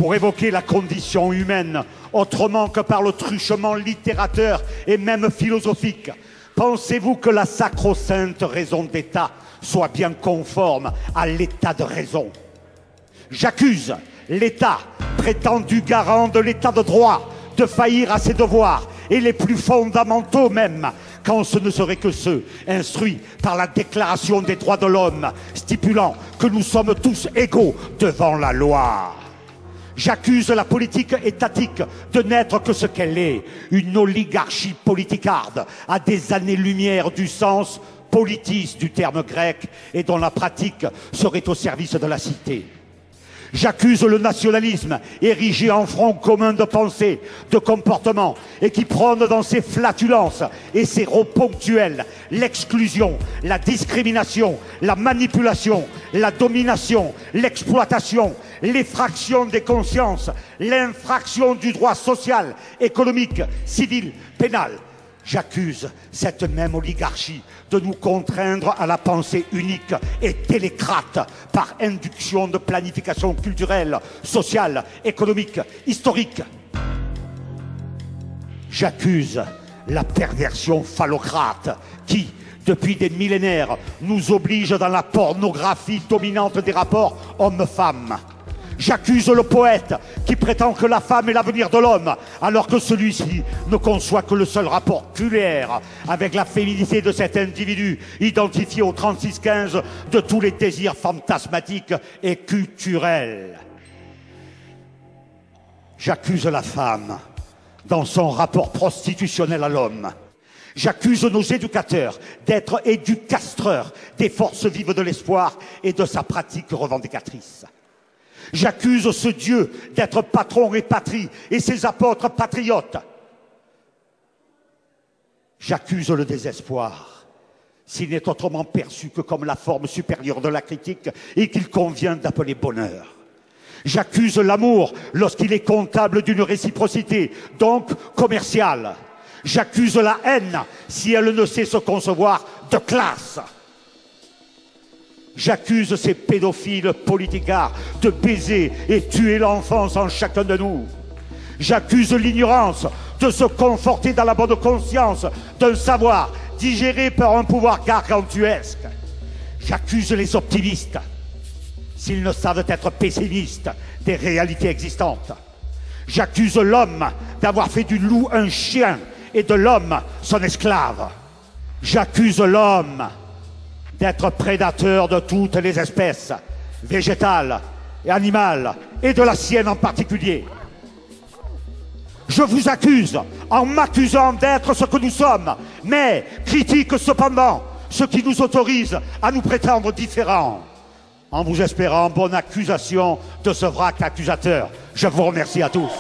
pour évoquer la condition humaine, autrement que par le truchement littérateur et même philosophique. Pensez-vous que la sacro-sainte raison d'État soit bien conforme à l'état de raison? J'accuse l'État, prétendu garant de l'état de droit, de faillir à ses devoirs, et les plus fondamentaux même, quand ce ne seraient que ceux instruits par la Déclaration des droits de l'homme, stipulant que nous sommes tous égaux devant la loi. J'accuse la politique étatique de n'être que ce qu'elle est, une oligarchie politicarde à des années-lumière du sens politis du terme grec et dont la pratique serait au service de la cité. J'accuse le nationalisme érigé en front commun de pensée, de comportement, et qui prône dans ses flatulences et ses rots ponctuels l'exclusion, la discrimination, la manipulation, la domination, l'exploitation, l'effraction des consciences, l'infraction du droit social, économique, civil, pénal. J'accuse cette même oligarchie de nous contraindre à la pensée unique et télécrate par induction de planification culturelle, sociale, économique, historique. J'accuse la perversion phallocrate qui, depuis des millénaires, nous oblige dans la pornographie dominante des rapports hommes-femmes. J'accuse le poète qui prétend que la femme est l'avenir de l'homme, alors que celui-ci ne conçoit que le seul rapport culaire avec la féminité de cet individu, identifié au 36-15 de tous les désirs fantasmatiques et culturels. J'accuse la femme dans son rapport prostitutionnel à l'homme. J'accuse nos éducateurs d'être éducastreurs des forces vives de l'espoir et de sa pratique revendicatrice. J'accuse ce Dieu d'être patron et patrie et ses apôtres patriotes. J'accuse le désespoir, s'il n'est autrement perçu que comme la forme supérieure de la critique et qu'il convient d'appeler bonheur. J'accuse l'amour lorsqu'il est comptable d'une réciprocité, donc commerciale. J'accuse la haine si elle ne sait se concevoir de classe. J'accuse ces pédophiles politicards de baiser et tuer l'enfance en chacun de nous. J'accuse l'ignorance de se conforter dans la bonne conscience d'un savoir digéré par un pouvoir gargantuesque. J'accuse les optimistes, s'ils ne savent être pessimistes des réalités existantes. J'accuse l'homme d'avoir fait du loup un chien et de l'homme son esclave. J'accuse l'homme d'être prédateur de toutes les espèces, végétales et animales, et de la sienne en particulier. Je vous accuse en m'accusant d'être ce que nous sommes, mais critique cependant ce qui nous autorise à nous prétendre différents, en vous espérant bonne accusation de ce vrac accusateur. Je vous remercie à tous.